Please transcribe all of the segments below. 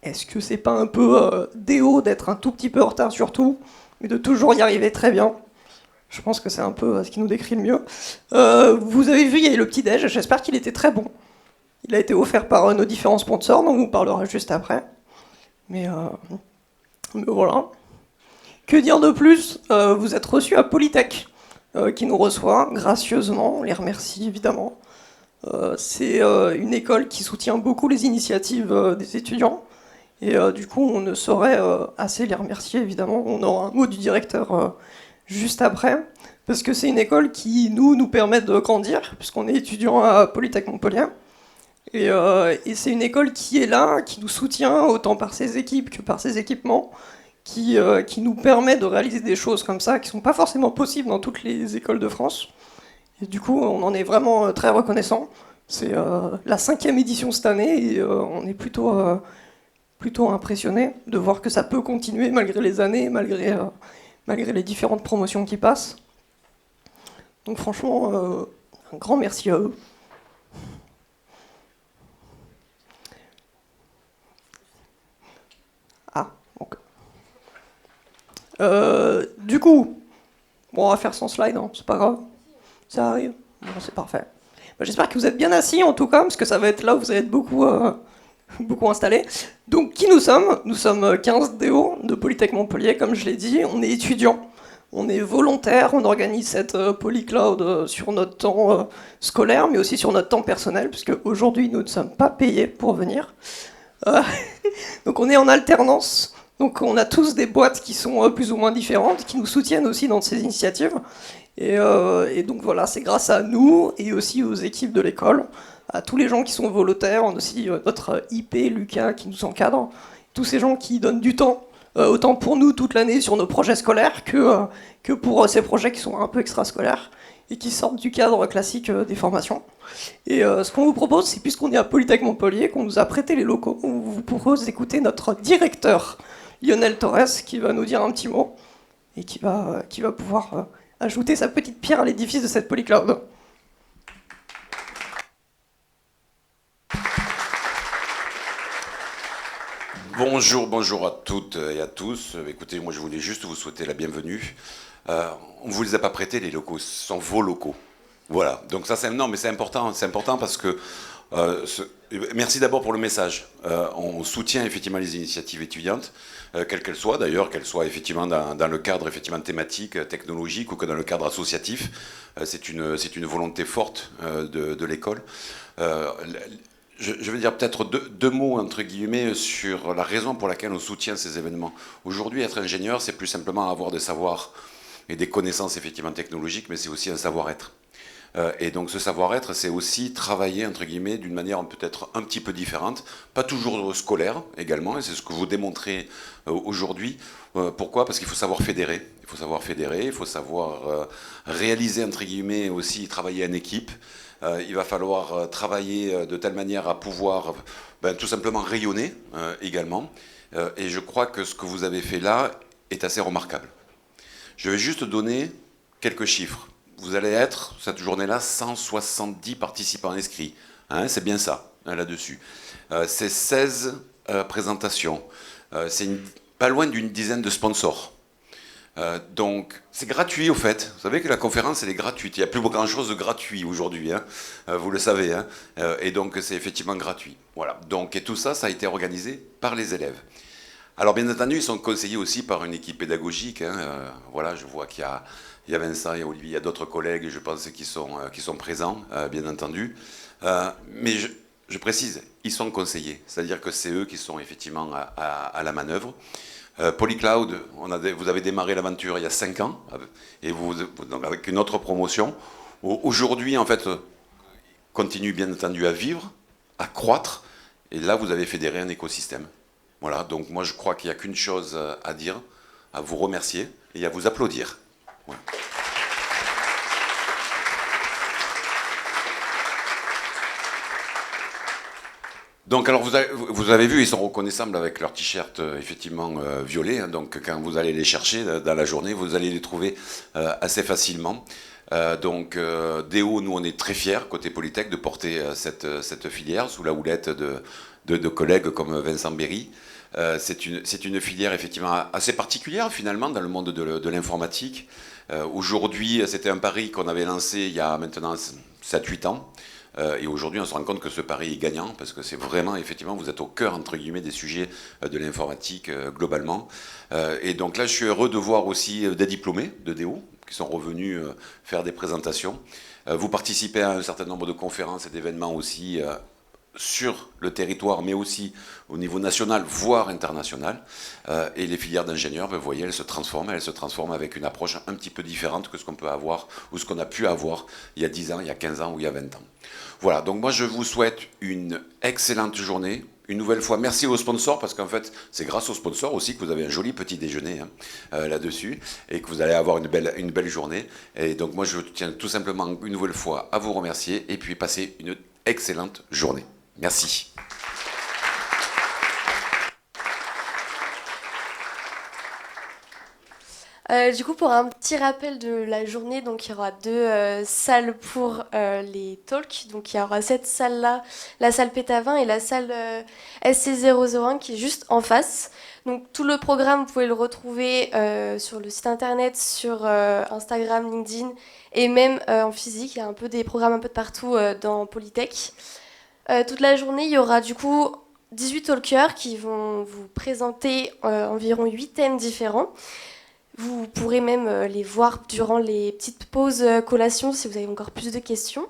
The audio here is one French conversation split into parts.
Est-ce que c'est pas un peu déo d'être un tout petit peu en retard sur tout, mais de toujours y arriver très bien? Je pense que c'est un peu ce qui nous décrit le mieux. Vous avez vu, il y a eu le petit-déj, j'espère qu'il était très bon. Il a été offert par nos différents sponsors, dont on vous parlera juste après. Mais, mais voilà. Que dire de plus? Vous êtes reçus à Polytech, qui nous reçoit gracieusement, on les remercie évidemment. C'est une école qui soutient beaucoup les initiatives des étudiants. Et du coup, on ne saurait assez les remercier, évidemment. On aura un mot du directeur juste après. Parce que c'est une école qui, nous permet de grandir, puisqu'on est étudiant à Polytech Montpellier. Et c'est une école qui est là, qui nous soutient, autant par ses équipes que par ses équipements, qui nous permet de réaliser des choses comme ça, qui ne sont pas forcément possibles dans toutes les écoles de France. Et du coup, on en est vraiment très reconnaissant. C'est la 5e édition cette année, et on est plutôt impressionné de voir que ça peut continuer malgré les années, malgré les différentes promotions qui passent. Donc franchement, un grand merci à eux. Ah, donc. Du coup, bon, on va faire sans slide, hein, c'est pas grave. Ça arrive. Bon, c'est parfait. Bah, j'espère que vous êtes bien assis en tout cas, parce que ça va être là où vous allez être beaucoup installés. Donc, qui nous sommes? Nous sommes 15 DO de Polytech Montpellier, comme je l'ai dit. On est étudiants, on est volontaires, on organise cette Polycloud sur notre temps scolaire, mais aussi sur notre temps personnel, puisque aujourd'hui nous ne sommes pas payés pour venir. Euh, donc, on est en alternance. Donc, on a tous des boîtes qui sont plus ou moins différentes, qui nous soutiennent aussi dans ces initiatives. Et donc voilà, c'est grâce à nous et aussi aux équipes de l'école, à tous les gens qui sont volontaires, on a aussi notre IP, Lucas, qui nous encadre, tous ces gens qui donnent du temps, autant pour nous toute l'année sur nos projets scolaires que pour ces projets qui sont un peu extrascolaires et qui sortent du cadre classique des formations. Et ce qu'on vous propose, c'est puisqu'on est à Polytech Montpellier, qu'on nous a prêté les locaux, on vous propose d'écouter notre directeur, Lionel Torres, qui va nous dire un petit mot et qui va pouvoir ajouter sa petite pierre à l'édifice de cette Polycloud. Bonjour à toutes et à tous. Écoutez, moi je voulais juste vous souhaiter la bienvenue. On ne vous les a pas prêtés les locaux, ce sont vos locaux. Voilà, donc ça non mais c'est important parce que merci d'abord pour le message. On soutient effectivement les initiatives étudiantes, quelles qu'elles soient d'ailleurs, qu'elles soient effectivement dans le cadre effectivement thématique, technologique ou que dans le cadre associatif. C'est une volonté forte de l'école. Je vais dire peut-être deux mots, entre guillemets, sur la raison pour laquelle on soutient ces événements. Aujourd'hui, être ingénieur, c'est plus simplement avoir des savoirs et des connaissances effectivement technologiques, mais c'est aussi un savoir-être. Et donc ce savoir-être, c'est aussi travailler, entre guillemets, d'une manière peut-être un petit peu différente, pas toujours scolaire également, et c'est ce que vous démontrez aujourd'hui. Pourquoi? Parce qu'il faut savoir fédérer. Il faut savoir réaliser, entre guillemets, aussi travailler en équipe. Il va falloir travailler de telle manière à pouvoir tout simplement rayonner également. Et je crois que ce que vous avez fait là est assez remarquable. Je vais juste donner quelques chiffres. Vous allez être, cette journée-là, 170 participants inscrits. Hein, c'est bien ça, hein, là-dessus. C'est 16 présentations. C'est pas loin d'une dizaine de sponsors. Donc, c'est gratuit au fait. Vous savez que la conférence, elle est gratuite. Il n'y a plus grand-chose de gratuit aujourd'hui, hein. Vous le savez. Hein. Et donc, c'est effectivement gratuit. Voilà. Donc, et tout ça, ça a été organisé par les élèves. Alors, bien entendu, ils sont conseillés aussi par une équipe pédagogique. Hein. Voilà, je vois qu'il y a Vincent, il y a Olivier, il y a d'autres collègues, je pense, qui sont présents, bien entendu. Mais je précise, ils sont conseillés. C'est-à-dire que c'est eux qui sont effectivement à la manœuvre. Polycloud, vous avez démarré l'aventure il y a 5 ans, et donc avec une autre promotion. Aujourd'hui, en fait, continue bien entendu à vivre, à croître, et là, vous avez fédéré un écosystème. Voilà, donc moi, je crois qu'il n'y a qu'une chose à dire, à vous remercier et à vous applaudir. Ouais. Donc, alors vous avez vu, ils sont reconnaissables avec leur t-shirt effectivement violet. Hein, donc, quand vous allez les chercher dans la journée, vous allez les trouver assez facilement. Donc, DO, nous, on est très fiers côté Polytech de porter cette filière sous la houlette de collègues comme Vincent Berry. C'est une filière effectivement assez particulière finalement dans le monde de l'informatique. Aujourd'hui, c'était un pari qu'on avait lancé il y a maintenant 7-8 ans. Et aujourd'hui, on se rend compte que ce pari est gagnant parce que c'est vraiment, effectivement, vous êtes au cœur, entre guillemets, des sujets de l'informatique globalement. Et donc là, je suis heureux de voir aussi des diplômés de DO qui sont revenus faire des présentations. Vous participez à un certain nombre de conférences et d'événements aussi sur le territoire, mais aussi au niveau national, voire international. Et les filières d'ingénieurs, vous voyez, elles se transforment avec une approche un petit peu différente que ce qu'on peut avoir, ou ce qu'on a pu avoir il y a 10 ans, il y a 15 ans ou il y a 20 ans. Voilà, donc moi je vous souhaite une excellente journée. Une nouvelle fois, merci aux sponsors, parce qu'en fait, c'est grâce aux sponsors aussi que vous avez un joli petit déjeuner là-dessus, et que vous allez avoir une belle journée. Et donc moi je tiens tout simplement une nouvelle fois à vous remercier, et puis passer une excellente journée. Merci. Du coup, pour un petit rappel de la journée, donc il y aura deux salles pour les talks. Donc il y aura cette salle-là, la salle Pétavin et la salle SC001 qui est juste en face. Donc tout le programme, vous pouvez le retrouver sur le site internet, sur Instagram, LinkedIn et même en physique. Il y a un peu des programmes un peu de partout dans Polytech. Toute la journée, il y aura du coup 18 talkers qui vont vous présenter environ 8 thèmes différents. Vous pourrez même les voir durant les petites pauses collations si vous avez encore plus de questions.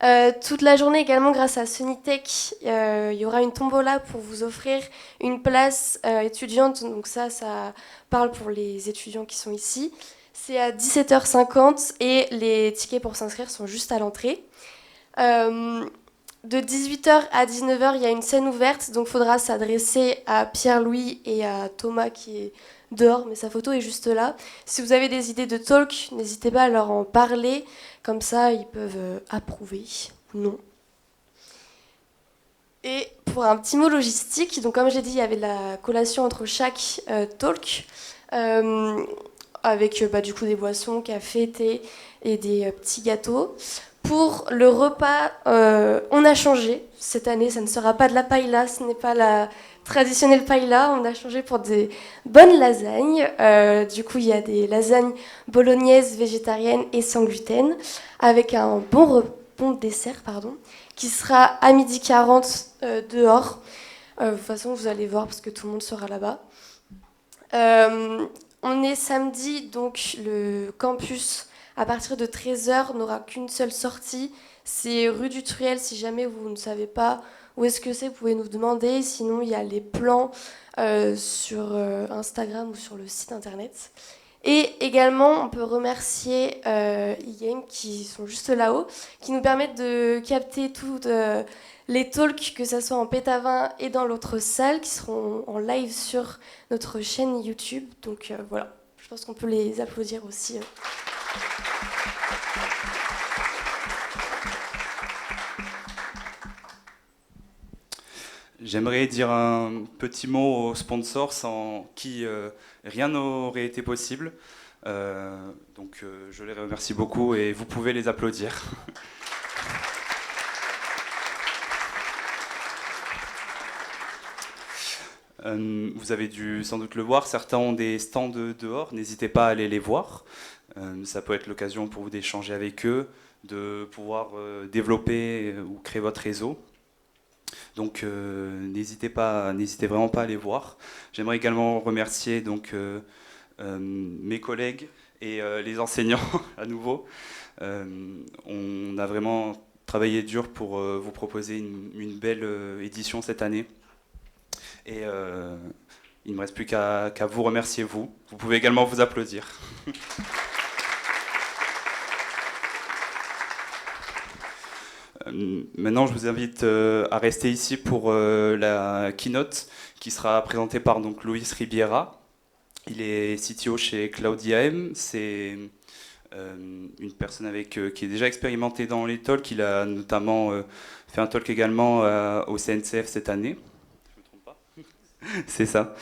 Toute la journée également, grâce à Sunitech, il y aura une tombola pour vous offrir une place étudiante. Donc ça parle pour les étudiants qui sont ici. C'est à 17h50 et les tickets pour s'inscrire sont juste à l'entrée. De 18h à 19h, il y a une scène ouverte, donc il faudra s'adresser à Pierre-Louis et à Thomas qui est dehors, mais sa photo est juste là. Si vous avez des idées de talk, n'hésitez pas à leur en parler, comme ça ils peuvent approuver ou non. Et pour un petit mot logistique, donc comme j'ai dit, il y avait la collation entre chaque talk, avec du coup des boissons, café, thé et des petits gâteaux. Pour le repas, on a changé. Cette année, ça ne sera pas de la paella, ce n'est pas la traditionnelle paella. On a changé pour des bonnes lasagnes. Du coup, il y a des lasagnes bolognaises, végétariennes et sans gluten, avec un bon dessert, qui sera à 12h40 dehors. De toute façon, vous allez voir parce que tout le monde sera là-bas. On est samedi, donc le campus, à partir de 13h, n'aura qu'une seule sortie. C'est rue du Truel. Si jamais vous ne savez pas où est-ce que c'est, vous pouvez nous demander. Sinon, il y a les plans sur Instagram ou sur le site internet. Et également, on peut remercier eGame, qui sont juste là-haut, qui nous permettent de capter toutes les talks, que ce soit en Pétavin et dans l'autre salle, qui seront en live sur notre chaîne YouTube. Donc voilà, je pense qu'on peut les applaudir aussi. J'aimerais dire un petit mot aux sponsors sans qui rien n'aurait été possible. Donc je les remercie beaucoup et vous pouvez les applaudir. Vous avez dû sans doute le voir, certains ont des stands dehors, n'hésitez pas à aller les voir. Ça peut être l'occasion pour vous d'échanger avec eux, de pouvoir développer ou créer votre réseau. Donc n'hésitez vraiment pas à les voir. J'aimerais également remercier mes collègues et les enseignants à nouveau. On a vraiment travaillé dur pour vous proposer une belle édition cette année. Et il ne me reste plus qu'à vous remercier, vous. Vous pouvez également vous applaudir. Maintenant, je vous invite à rester ici pour la keynote qui sera présentée par Luis Ribiera. Il est CTO chez Cloud IAM. C'est une personne qui est déjà expérimentée dans les talks. Il a notamment fait un talk également au CNCF cette année. Je ne me trompe pas. C'est ça.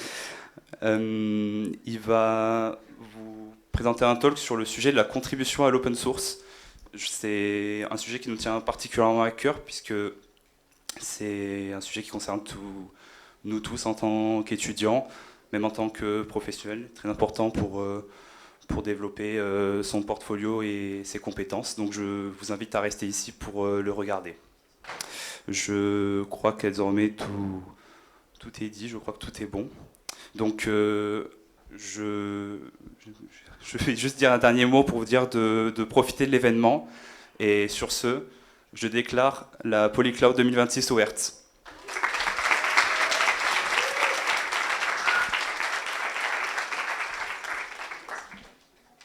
Il va vous présenter un talk sur le sujet de la contribution à l'open source. C'est un sujet qui nous tient particulièrement à cœur puisque C'est un sujet qui concerne nous tous en tant qu'étudiants, même en tant que professionnels, très important pour développer son portfolio et ses compétences. Donc je vous invite à rester ici pour le regarder. Je crois qu'à désormais tout est dit, je crois que tout est bon. Donc je vais juste dire un dernier mot pour vous dire de profiter de l'événement. Et sur ce, je déclare la Polycloud 2026 ouverte.